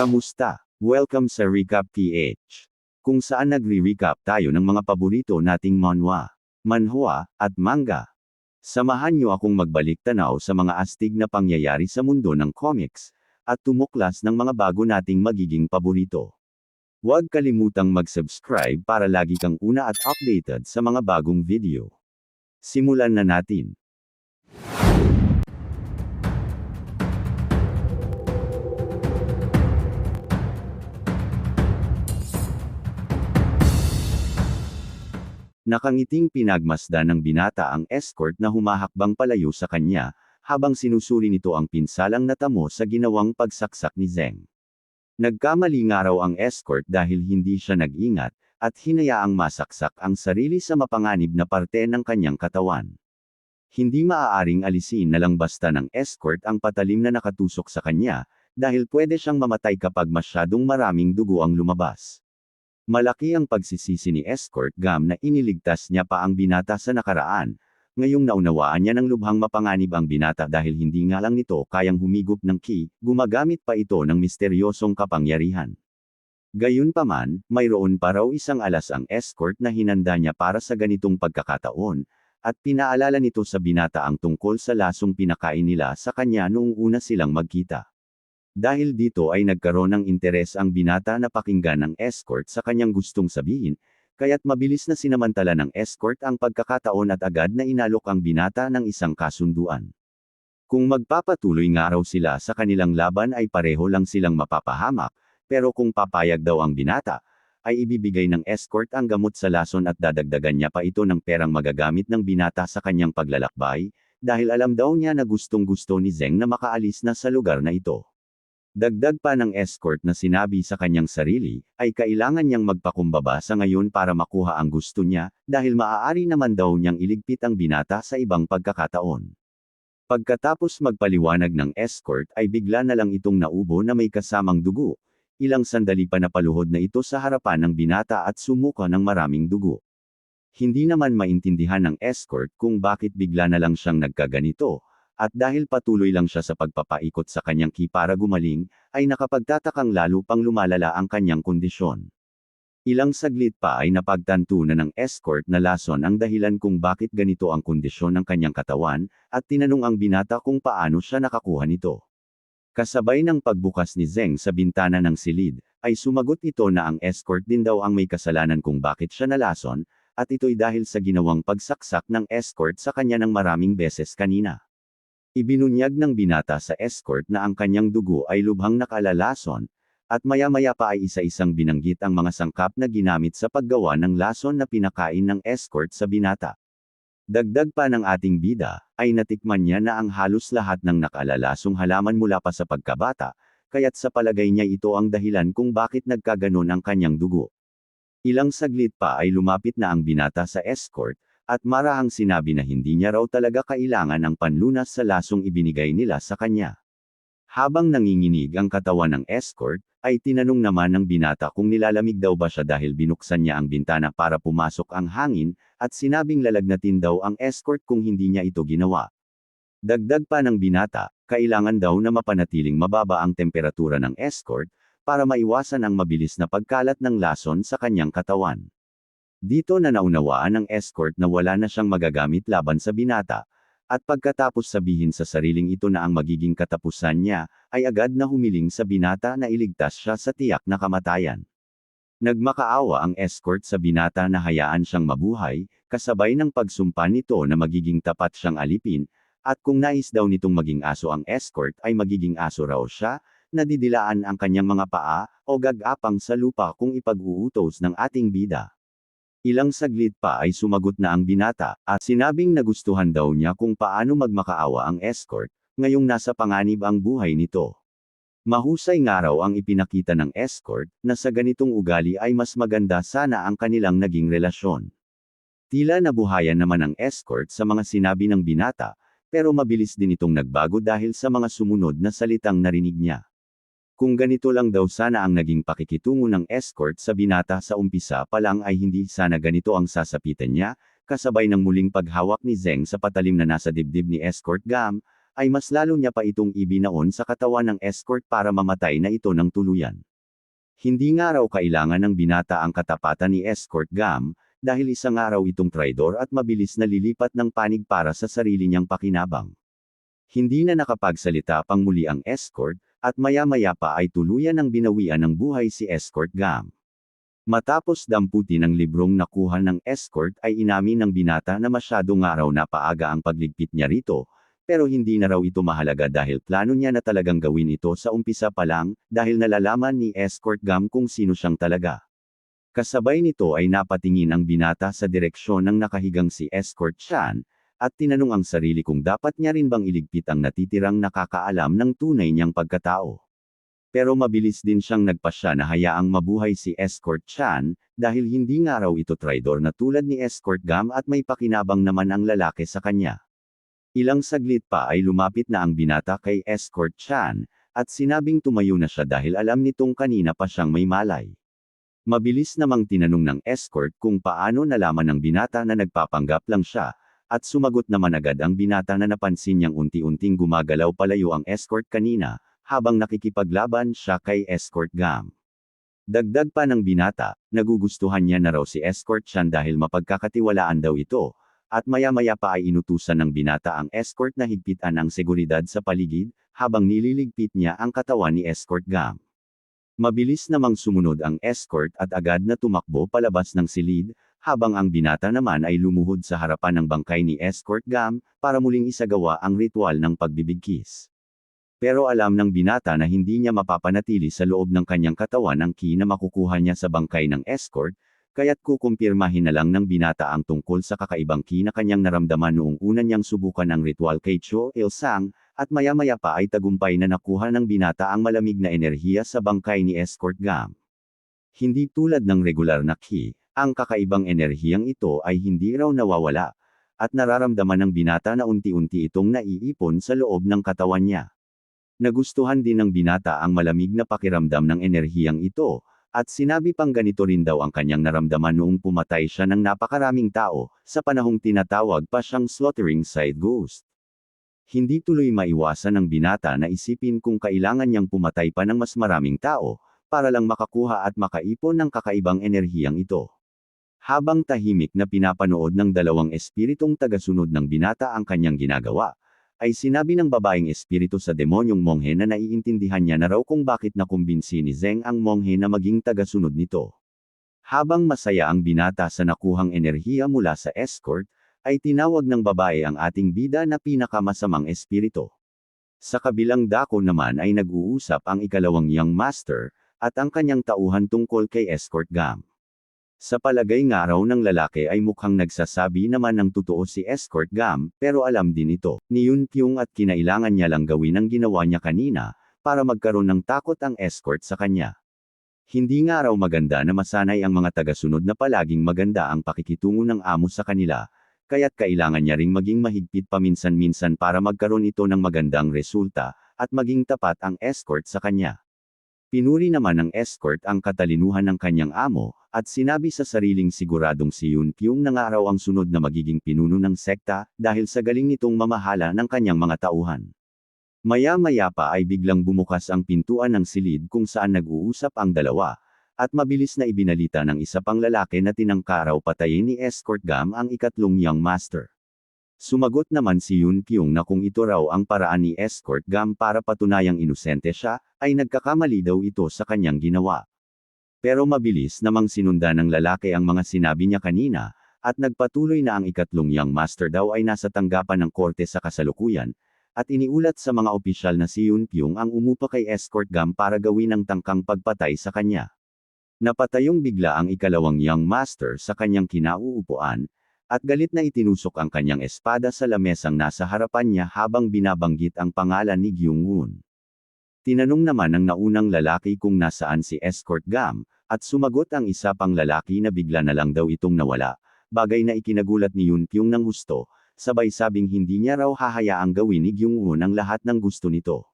Kamusta? Welcome sa Recap PH, kung saan nagre-recap tayo ng mga paborito nating manhwa, manhwa, at manga. Samahan niyo akong magbalik tanaw sa mga astig na pangyayari sa mundo ng comics, at tumuklas ng mga bago nating magiging paborito. Huwag kalimutang mag-subscribe para lagi kang una at updated sa mga bagong video. Simulan na natin. Nakangiting pinagmasdan ng binata ang escort na humahakbang palayo sa kanya, habang sinusuri nito ang pinsalang natamo sa ginawang pagsaksak ni Zeng. Nagkamali nga raw ang escort dahil hindi siya nag-ingat, at hinayaang masaksak ang sarili sa mapanganib na parte ng kanyang katawan. Hindi maaaring alisin na lang basta ng escort ang patalim na nakatusok sa kanya, dahil pwede siyang mamatay kapag masyadong maraming dugo ang lumabas. Malaki ang pagsisisi ni Escort Gam na iniligtas niya pa ang binata sa nakaraan. Ngayong naunawaan niya ng lubhang mapanganib ang binata dahil hindi nga lang nito kayang humigop ng ki, gumagamit pa ito ng misteryosong kapangyarihan. Gayunpaman, mayroon pa raw isang alas ang Escort na hinanda niya para sa ganitong pagkakataon, at pinaalala nito sa binata ang tungkol sa lasong pinakain nila sa kanya noong una silang magkita. Dahil dito ay nagkaroon ng interes ang binata na pakinggan ng escort sa kanyang gustong sabihin, kaya't mabilis na sinamantala ng escort ang pagkakataon at agad na inalok ang binata ng isang kasunduan. Kung magpapatuloy nga raw sila sa kanilang laban ay pareho lang silang mapapahamak, pero kung papayag daw ang binata, ay ibibigay ng escort ang gamot sa lason at dadagdagan niya pa ito ng perang magagamit ng binata sa kanyang paglalakbay, dahil alam daw niya na gustong-gusto ni Zeng na makaalis na sa lugar na ito. Dagdag pa ng escort na sinabi sa kanyang sarili, ay kailangan niyang magpakumbaba sa ngayon para makuha ang gusto niya, dahil maaari naman daw niyang iligpit ang binata sa ibang pagkakataon. Pagkatapos magpaliwanag ng escort ay bigla na lang itong naubo na may kasamang dugo. Ilang sandali pa napaluhod na ito sa harapan ng binata at sumuka ng maraming dugo. Hindi naman maintindihan ng escort kung bakit bigla na lang siyang nagkaganito. At dahil patuloy lang siya sa pagpapaikot sa kanyang ki para gumaling, ay nakapagtatakang lalo pang lumalala ang kanyang kondisyon. Ilang saglit pa ay napagtanto na ng escort na lason ang dahilan kung bakit ganito ang kondisyon ng kanyang katawan, at tinanong ang binata kung paano siya nakakuha nito. Kasabay ng pagbukas ni Zeng sa bintana ng silid, ay sumagot ito na ang escort din daw ang may kasalanan kung bakit siya nalason, at ito'y dahil sa ginawang pagsaksak ng escort sa kanya ng maraming beses kanina. Ibinunyag ng binata sa escort na ang kanyang dugo ay lubhang nakalalason, at maya-maya pa ay isa-isang binanggit ang mga sangkap na ginamit sa paggawa ng lason na pinakain ng escort sa binata. Dagdag pa ng ating bida, ay natikman niya na ang halos lahat ng nakalalasong halaman mula pa sa pagkabata, kaya't sa palagay niya ito ang dahilan kung bakit nagkaganon ang kanyang dugo. Ilang saglit pa ay lumapit na ang binata sa escort, at marahang sinabi na hindi niya raw talaga kailangan ang panlunas sa lasong ibinigay nila sa kanya. Habang nanginginig ang katawan ng escort, ay tinanong naman ng binata kung nilalamig daw ba siya dahil binuksan niya ang bintana para pumasok ang hangin, at sinabing lalagnatin daw ang escort kung hindi niya ito ginawa. Dagdag pa ng binata, kailangan daw na mapanatiling mababa ang temperatura ng escort, para maiwasan ang mabilis na pagkalat ng lason sa kanyang katawan. Dito na naunawaan ng escort na wala na siyang magagamit laban sa binata, at pagkatapos sabihin sa sariling ito na ang magiging katapusan niya, ay agad na humiling sa binata na iligtas siya sa tiyak na kamatayan. Nagmakaawa ang escort sa binata na hayaan siyang mabuhay, kasabay ng pagsumpa nito na magiging tapat siyang alipin, at kung nais daw nitong maging aso ang escort ay magiging aso raw siya, nadidilaan ang kanyang mga paa, o gagapang sa lupa kung ipag-uutos ng ating bida. Ilang saglit pa ay sumagot na ang binata, at sinabing nagustuhan daw niya kung paano magmakaawa ang escort, ngayong nasa panganib ang buhay nito. Mahusay nga raw ang ipinakita ng escort, na sa ganitong ugali ay mas maganda sana ang kanilang naging relasyon. Tila nabuhayan naman ang escort sa mga sinabi ng binata, pero mabilis din itong nagbago dahil sa mga sumunod na salitang narinig niya. Kung ganito lang daw sana ang naging pakikitungo ng escort sa binata sa umpisa pa lang ay hindi sana ganito ang sasapitan niya, kasabay ng muling paghawak ni Zeng sa patalim na nasa dibdib ni Escort Gam, ay mas lalo niya pa itong ibinaon sa katawan ng escort para mamatay na ito ng tuluyan. Hindi nga raw kailangan ng binata ang katapatan ni Escort Gam, dahil isang araw itong traidor at mabilis na lilipat ng panig para sa sarili niyang pakinabang. Hindi na nakapagsalita pang muli ang escort, at maya-maya pa ay tuluyan ng binawian ng buhay si Escort Gam. Matapos damputin ng librong nakuha ng escort ay inamin ng binata na masyado nga raw napaaga ang pagligpit niya rito, pero hindi na raw ito mahalaga dahil plano niya na talagang gawin ito sa umpisa pa lang, dahil nalalaman ni Escort Gam kung sino siyang talaga. Kasabay nito ay napatingin ang binata sa direksyon ng nakahigang si Escort Chan, at tinanong ang sarili kung dapat niya rin bang iligpit ang natitirang nakakaalam ng tunay niyang pagkatao. Pero mabilis din siyang nagpasya na hayaang mabuhay si Escort Chan, dahil hindi nga raw ito traidor na tulad ni Escort Gam at may pakinabang naman ang lalaki sa kanya. Ilang saglit pa ay lumapit na ang binata kay Escort Chan, at sinabing tumayo na siya dahil alam nitong kanina pa siyang may malay. Mabilis namang tinanong ng escort kung paano nalaman ng binata na nagpapanggap lang siya, at sumagot naman agad ang binata na napansin niyang unti-unting gumagalaw palayo ang escort kanina, habang nakikipaglaban siya kay Escort Gam. Dagdag pa ng binata, nagugustuhan niya na raw si Escort Chan dahil mapagkakatiwalaan daw ito, at maya-maya pa ay inutusan ng binata ang escort na higpitan ang seguridad sa paligid, habang nililigpit niya ang katawan ni Escort Gam. Mabilis namang sumunod ang escort at agad na tumakbo palabas ng silid, habang ang binata naman ay lumuhod sa harapan ng bangkay ni Escort Gam, para muling isagawa ang ritual ng pagbibigkis. Pero alam ng binata na hindi niya mapapanatili sa loob ng kanyang katawan ang ki na makukuha niya sa bangkay ng escort, kaya't kukumpirmahin na lang ng binata ang tungkol sa kakaibang ki na kanyang naramdaman noong una niyang subukan ang ritual kay Cho Il-sang, at maya-maya pa ay tagumpay na nakuha ng binata ang malamig na enerhiya sa bangkay ni Escort Gam. Hindi tulad ng regular na ki, ang kakaibang enerhiyang ito ay hindi raw nawawala, at nararamdaman ng binata na unti-unti itong naiipon sa loob ng katawan niya. Nagustuhan din ng binata ang malamig na pakiramdam ng enerhiyang ito, at sinabi pang ganito rin daw ang kanyang naramdaman noong pumatay siya ng napakaraming tao, sa panahong tinatawag pa siyang slaughtering side ghost. Hindi tuloy maiwasan ng binata na isipin kung kailangan niyang pumatay pa ng mas maraming tao, para lang makakuha at makaipon ng kakaibang enerhiyang ito. Habang tahimik na pinapanood ng dalawang espiritong tagasunod ng binata ang kanyang ginagawa, ay sinabi ng babaeng espiritu sa demonyong monghe na naiintindihan niya na raw kung bakit nakumbinsi ni Zeng ang monghe na maging tagasunod nito. Habang masaya ang binata sa nakuhang enerhiya mula sa escort, ay tinawag ng babae ang ating bida na pinakamasamang espiritu. Sa kabilang dako naman ay nag-uusap ang ikalawang young master, at ang kanyang tauhan tungkol kay Escort Gam. Sa palagay nga raw ng lalaki ay mukhang nagsasabi naman ng totoo si Escort Gam, pero alam din ito ni Yun Pyong at kinailangan niya lang gawin ang ginawa niya kanina, para magkaroon ng takot ang escort sa kanya. Hindi nga raw maganda na masanay ang mga tagasunod na palaging maganda ang pakikitungo ng amo sa kanila, kaya't kailangan niya ring maging mahigpit paminsan-minsan para magkaroon ito ng magandang resulta, at maging tapat ang escort sa kanya. Pinuri naman ng escort ang katalinuhan ng kanyang amo, at sinabi sa sariling siguradong si Yun Pyong na nga raw ang sunod na magiging pinuno ng sekta, dahil sa galing nitong mamahala ng kanyang mga tauhan. Maya-maya pa ay biglang bumukas ang pintuan ng silid kung saan nag-uusap ang dalawa, at mabilis na ibinalita ng isa pang lalaki na tinangka raw patayin ni Escort Gam ang ikatlong young master. Sumagot naman si Yun Pyong na kung ito raw ang paraan ni Escort Gam para patunayang inosente siya, ay nagkakamali daw ito sa kanyang ginawa. Pero mabilis namang sinundan ng lalaki ang mga sinabi niya kanina, at nagpatuloy na ang ikatlong young master daw ay nasa tanggapan ng korte sa kasalukuyan, at iniulat sa mga opisyal na si Yun Pyong ang umupa kay Escort Gam para gawin ang tangkang pagpatay sa kanya. Napatayong bigla ang ikalawang young master sa kanyang kinauupuan, at galit na itinusok ang kanyang espada sa lamesang nasa harapan niya habang binabanggit ang pangalan ni Gyung-un. Tinanong naman ng naunang lalaki kung nasaan si Escort Gam, at sumagot ang isa pang lalaki na bigla na lang daw itong nawala, bagay na ikinagulat ni Yun Pyong ng husto, sabay sabing hindi niya raw hahayaang gawin ni Gyung-un ang lahat ng gusto nito.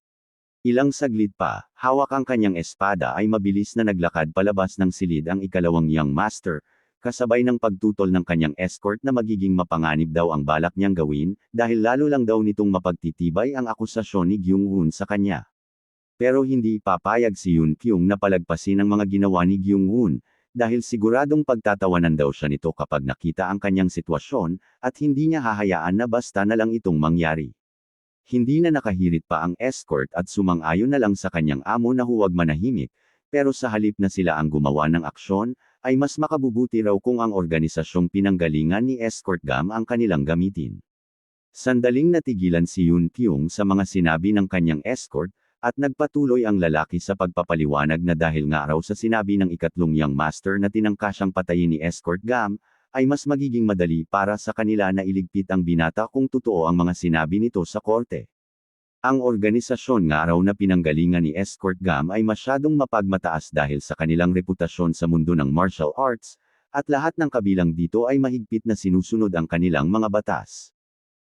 Ilang saglit pa, hawak ang kanyang espada ay mabilis na naglakad palabas ng silid ang ikalawang young master, kasabay ng pagtutol ng kanyang escort na magiging mapanganib daw ang balak niyang gawin, dahil lalo lang daw nitong mapagtitibay ang akusasyon ni Kyung-hoon sa kanya. Pero hindi papayag si Yoon Kyung na palagpasin ang mga ginawa ni Kyung-hoon, dahil siguradong pagtatawanan daw siya nito kapag nakita ang kanyang sitwasyon, at hindi niya hahayaan na basta na lang itong mangyari. Hindi na nakahirit pa ang escort at sumang-ayon na lang sa kanyang amo na huwag manahimik, pero sa halip na sila ang gumawa ng aksyon, ay mas makabubuti raw kung ang organisasyong pinanggalingan ni Escort Gam ang kanilang gamitin. Sandaling natigilan si Yoon Kyung sa mga sinabi ng kanyang escort, at nagpatuloy ang lalaki sa pagpapaliwanag na dahil nga raw sa sinabi ng ikatlong young master na tinangkasyang patayin ni Escort Gam, ay mas magiging madali para sa kanila na iligpit ang binata kung totoo ang mga sinabi nito sa korte. Ang organisasyon nga raw na pinanggalingan ni Escort Gam ay masyadong mapagmataas dahil sa kanilang reputasyon sa mundo ng martial arts, at lahat ng kabilang dito ay mahigpit na sinusunod ang kanilang mga batas.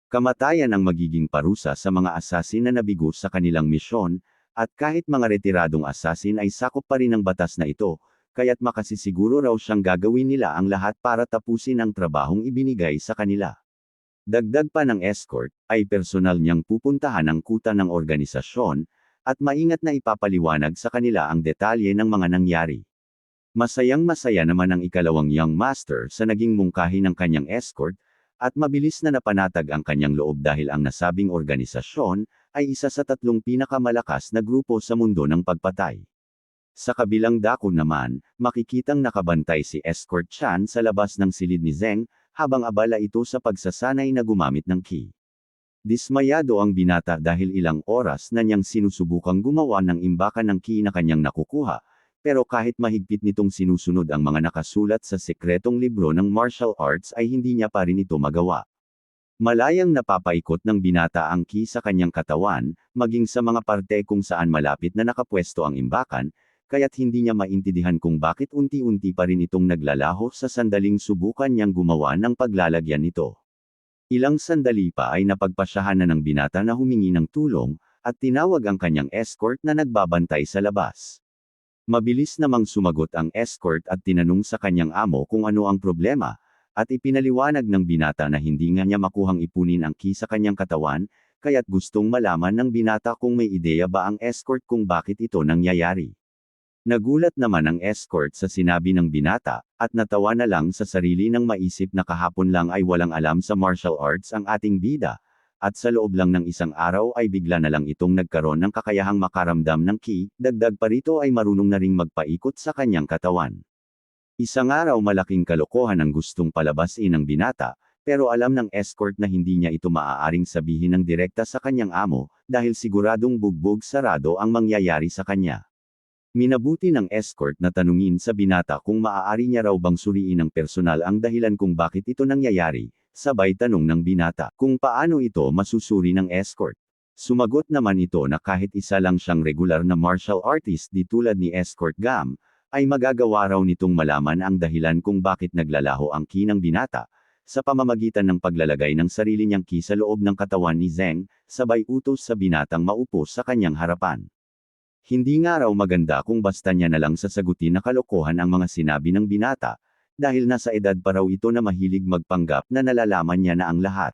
Kamatayan ang magiging parusa sa mga asasin na nabigo sa kanilang misyon, at kahit mga retiradong asasin ay sakop pa rin ng batas na ito, kaya't makasisiguro raw siyang gagawin nila ang lahat para tapusin ang trabahong ibinigay sa kanila. Dagdag pa ng escort, ay personal niyang pupuntahan ang kuta ng organisasyon, at maingat na ipapaliwanag sa kanila ang detalye ng mga nangyari. Masayang-masaya naman ang ikalawang young master sa naging mungkahi ng kanyang escort, at mabilis na napanatag ang kanyang loob dahil ang nasabing organisasyon, ay isa sa 3 pinakamalakas na grupo sa mundo ng pagpatay. Sa kabilang dako naman, makikitang nakabantay si Escort Chan sa labas ng silid ni Zeng, habang abala ito sa pagsasanay na gumamit ng ki. Dismayado ang binata dahil ilang oras na niyang sinusubukang gumawa ng imbakan ng ki na kanyang nakukuha, pero kahit mahigpit nitong sinusunod ang mga nakasulat sa sekretong libro ng martial arts ay hindi niya pa rin ito magawa. Malayang napapaikot ng binata ang ki sa kanyang katawan, maging sa mga parte kung saan malapit na nakapwesto ang imbakan, kaya't hindi niya maintindihan kung bakit unti-unti pa rin itong naglalaho sa sandaling subukan niyang gumawa ng paglalagyan nito. Ilang sandali pa ay napagpasyahan na ng binata na humingi ng tulong, at tinawag ang kanyang escort na nagbabantay sa labas. Mabilis namang sumagot ang escort at tinanong sa kanyang amo kung ano ang problema, at ipinaliwanag ng binata na hindi nga niya makuhang ipunin ang ki sa kanyang katawan, kaya't gustong malaman ng binata kung may ideya ba ang escort kung bakit ito nangyayari. Nagulat naman ang escort sa sinabi ng binata, at natawa na lang sa sarili nang maisip na kahapon lang ay walang alam sa martial arts ang ating bida, at sa loob lang ng isang araw ay bigla na lang itong nagkaroon ng kakayahang makaramdam ng ki, dagdag pa rito ay marunong na ring magpaikot sa kanyang katawan. Isang araw malaking kalokohan ang gustong palabasin ng binata, pero alam ng escort na hindi niya ito maaaring sabihin ng direkta sa kanyang amo, dahil siguradong bugbog sarado ang mangyayari sa kanya. Minabuti ng escort na tanungin sa binata kung maaari niya raw bang suriin ng personal ang dahilan kung bakit ito nangyayari, sabay tanong ng binata kung paano ito masusuri ng escort. Sumagot naman ito na kahit isa lang siyang regular na martial artist di tulad ni Escort Gam, ay magagawa raw nitong malaman ang dahilan kung bakit naglalaho ang ki ng binata, sa pamamagitan ng paglalagay ng sarili niyang ki sa loob ng katawan ni Zeng, sabay utos sa binatang maupo sa kanyang harapan. Hindi nga raw maganda kung basta niya na lang sasagutin na kalokohan ang mga sinabi ng binata, dahil nasa edad pa raw ito na mahilig magpanggap na nalalaman niya na ang lahat.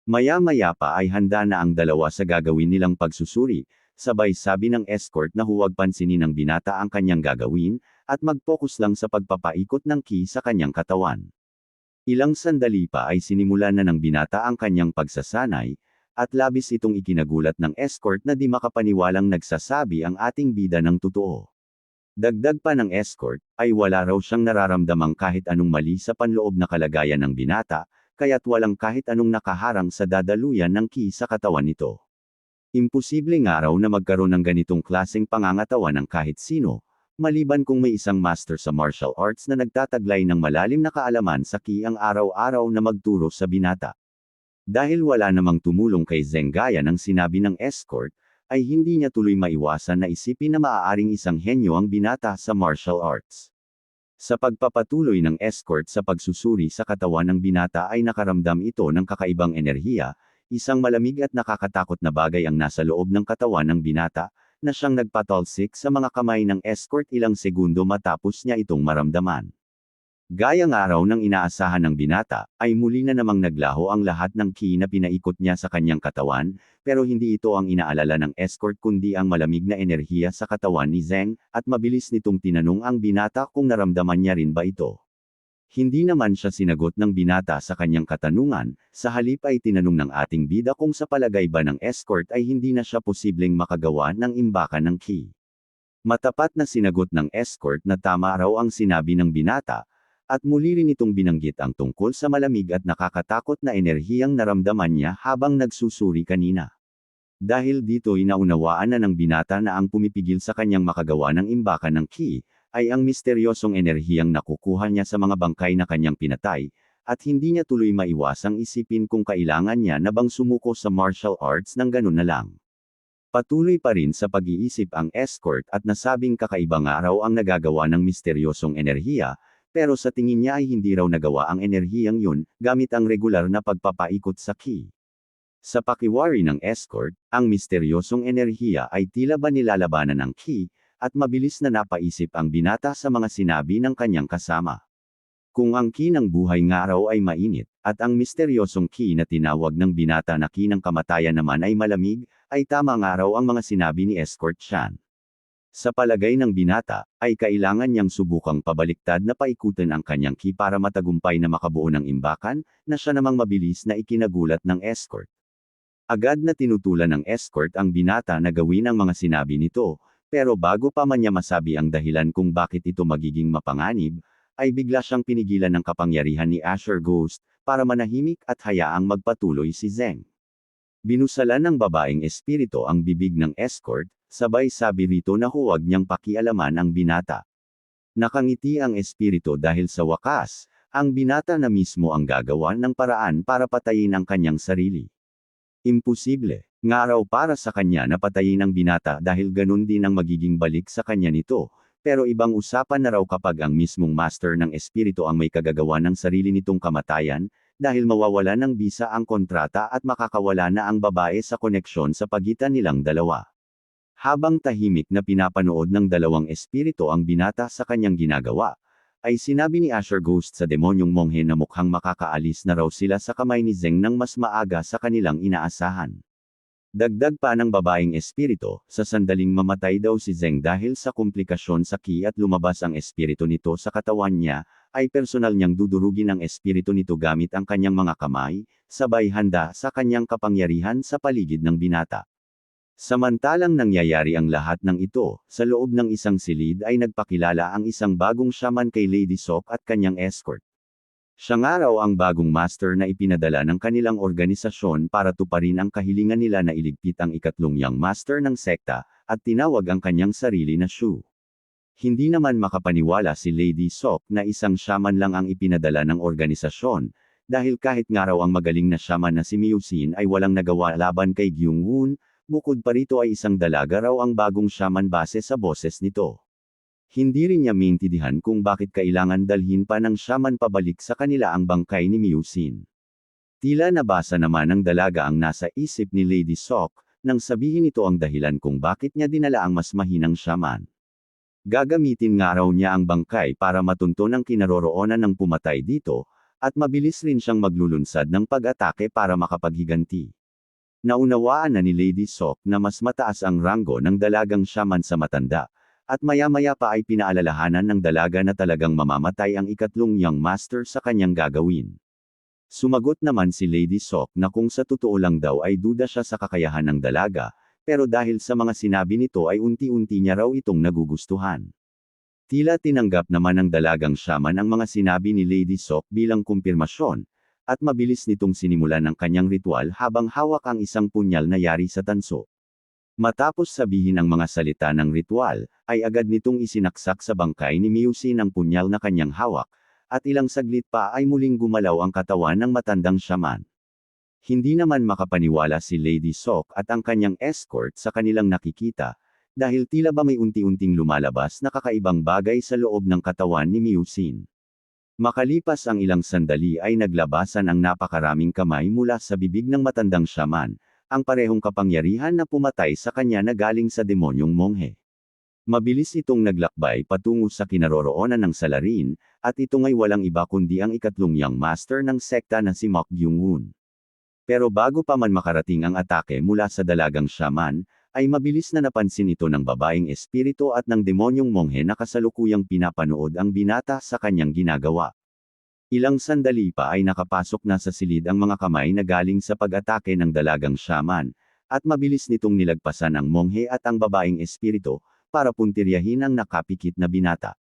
Maya-maya pa ay handa na ang dalawa sa gagawin nilang pagsusuri, sabay sabi ng escort na huwag pansinin ng binata ang kanyang gagawin, at mag-focus lang sa pagpapaikot ng ki sa kanyang katawan. Ilang sandali pa ay sinimulan na ng binata ang kanyang pagsasanay, at labis itong ikinagulat ng escort na di makapaniwalang nagsasabi ang ating bida ng totoo. Dagdag pa ng escort, ay wala raw siyang nararamdamang kahit anong mali sa panloob na kalagayan ng binata, kaya't walang kahit anong nakaharang sa dadaluyan ng ki sa katawan nito. Imposible nga raw na magkaroon ng ganitong klaseng pangangatawan ng kahit sino, maliban kung may isang master sa martial arts na nagtataglay ng malalim na kaalaman sa ki ang araw-araw na magturo sa binata. Dahil wala namang tumulong kay Zeng gaya ng sinabi ng escort, ay hindi niya tuloy maiwasan na isipin na maaaring isang henyo ang binata sa martial arts. Sa pagpapatuloy ng escort sa pagsusuri sa katawan ng binata ay nakaramdam ito ng kakaibang enerhiya, isang malamig at nakakatakot na bagay ang nasa loob ng katawan ng binata, na siyang nagpatalsik sa mga kamay ng escort ilang segundo matapos niya itong maramdaman. Gaya nga raw ng inaasahan ng binata, ay muli na namang naglaho ang lahat ng ki na pinaikot niya sa kanyang katawan, pero hindi ito ang inaalala ng escort kundi ang malamig na enerhiya sa katawan ni Zeng, at mabilis nitong tinanong ang binata kung naramdaman niya rin ba ito. Hindi naman siya sinagot ng binata sa kanyang katanungan, sa halip ay tinanong ng ating bida kung sa palagay ba ng escort ay hindi na siya posibleng makagawa ng imbakan ng ki. Matapat na sinagot ng escort na tama raw ang sinabi ng binata, at muli rin itong binanggit ang tungkol sa malamig at nakakatakot na enerhiyang naramdaman niya habang nagsusuri kanina. Dahil dito inaunawaan na ng binata na ang pumipigil sa kanyang makagawa ng imbakan ng ki, ay ang misteryosong enerhiyang nakukuha niya sa mga bangkay na kanyang pinatay, at hindi niya tuloy maiwasang isipin kung kailangan niya na bang sumuko sa martial arts ng ganun na lang. Patuloy pa rin sa pag-iisip ang escort at nasabing kakaibang araw ang nagagawa ng misteryosong enerhiya, pero sa tingin niya ay hindi raw nagawa ang enerhiyang yun, gamit ang regular na pagpapaikot sa ki. Sa pakiwari ng escort, ang misteryosong enerhiya ay tila ba nilalabanan ng ki, at mabilis na napaisip ang binata sa mga sinabi ng kanyang kasama. Kung ang ki ng buhay nga raw ay mainit, at ang misteryosong ki na tinawag ng binata na ki ng kamatayan naman ay malamig, ay tama nga raw ang mga sinabi ni Escort Chan. Sa palagay ng binata, ay kailangan niyang subukang pabaliktad na paikutin ang kanyang ki para matagumpay na makabuo ng imbakan, na siya namang mabilis na ikinagulat ng escort. Agad na tinutulan ng escort ang binata na gawin ang mga sinabi nito, pero bago pa man niya masabi ang dahilan kung bakit ito magiging mapanganib, ay bigla siyang pinigilan ng kapangyarihan ni Asher Ghost, para manahimik at hayaang magpatuloy si Zeng. Binusalan ng babaeng espiritu ang bibig ng escort, sabay sabi rito na huwag niyang pakialaman ang binata. Nakangiti ang espiritu dahil sa wakas, ang binata na mismo ang gagawa ng paraan para patayin ang kanyang sarili. Imposible, nga raw para sa kanya na patayin ang binata dahil ganun din ang magiging balik sa kanya nito, pero ibang usapan na raw kapag ang mismong master ng espiritu ang may kagagawa ng sarili nitong kamatayan, dahil mawawala ng bisa ang kontrata at makakawala na ang babae sa koneksyon sa pagitan nilang dalawa. Habang tahimik na pinapanood ng dalawang espiritu ang binata sa kanyang ginagawa, ay sinabi ni Asher Ghost sa demonyong monghe na mukhang makakaalis na raw sila sa kamay ni Zeng nang mas maaga sa kanilang inaasahan. Dagdag pa ng babaeng espiritu, sa sandaling mamatay daw si Zeng dahil sa komplikasyon sa ki at lumabas ang espiritu nito sa katawan niya, ay personal niyang dudurugin ang espiritu nito gamit ang kanyang mga kamay, sabay handa sa kanyang kapangyarihan sa paligid ng binata. Samantalang nangyayari ang lahat ng ito, sa loob ng isang silid ay nagpakilala ang isang bagong shaman kay Lady Sok at kanyang escort. Siya nga raw ang bagong master na ipinadala ng kanilang organisasyon para tuparin ang kahilingan nila na iligpit ang ikatlong young master ng sekta, at tinawag ang kanyang sarili na Shu. Hindi naman makapaniwala si Lady Sok na isang shaman lang ang ipinadala ng organisasyon, dahil kahit nga raw ang magaling na shaman na si Miu Xin ay walang nagawa laban kay Gyung Woon, bukod pa rito ay isang dalaga raw ang bagong shaman base sa boses nito. Hindi rin niya maintindihan kung bakit kailangan dalhin pa ng shaman pabalik sa kanila ang bangkay ni Miu Xin. Tila nabasa naman ng dalaga ang nasa isip ni Lady Sok, nang sabihin ito ang dahilan kung bakit niya dinala ang mas mahinang shaman. Gagamitin nga raw niya ang bangkay para matunton ang kinaroroonan ng pumatay dito, at mabilis rin siyang maglulunsad ng pag-atake para makapaghiganti. Naunawaan na ni Lady Sok na mas mataas ang ranggo ng dalagang shaman sa matanda, at maya-maya pa ay pinaalalahanan ng dalaga na talagang mamamatay ang ikatlong young master sa kanyang gagawin. Sumagot naman si Lady Sok na kung sa totoo lang daw ay duda siya sa kakayahan ng dalaga, pero dahil sa mga sinabi nito ay unti-unti niya raw itong nagugustuhan. Tila tinanggap naman ng dalagang shaman ang mga sinabi ni Lady Sok bilang kumpirmasyon, at mabilis nitong sinimulan ang kanyang ritual habang hawak ang isang punyal na yari sa tanso. Matapos sabihin ang mga salita ng ritual, ay agad nitong isinaksak sa bangkay ni Miu Xin ang punyal na kanyang hawak, at ilang saglit pa ay muling gumalaw ang katawan ng matandang shaman. Hindi naman makapaniwala si Lady Sok at ang kanyang escort sa kanilang nakikita, dahil tila ba may unti-unting lumalabas na kakaibang bagay sa loob ng katawan ni Miu Xin. Makalipas ang ilang sandali ay naglabasan ang napakaraming kamay mula sa bibig ng matandang shaman, ang parehong kapangyarihan na pumatay sa kanya na galing sa demonyong monghe. Mabilis itong naglakbay patungo sa kinaroroonan ng salarin, at ito ngay walang iba kundi ang ikatlong young master ng sekta na si Mok Gyung-un. Pero bago pa man makarating ang atake mula sa dalagang shaman, ay mabilis na napansin ito ng babaeng espiritu at ng demonyong monghe na kasalukuyang pinapanood ang binata sa kanyang ginagawa. Ilang sandali pa ay nakapasok na sa silid ang mga kamay na galing sa pag-atake ng dalagang shaman, at mabilis nitong nilagpasan ang monghe at ang babaeng espiritu, para puntiryahin ang nakapikit na binata.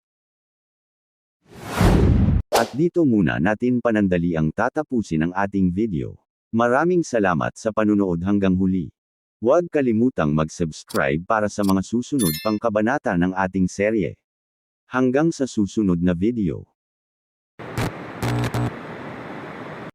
At dito muna natin panandali ang tatapusin ang ating video. Maraming salamat sa panunood hanggang huli. Huwag kalimutang mag-subscribe para sa mga susunod pang kabanata ng ating serye. Hanggang sa susunod na video.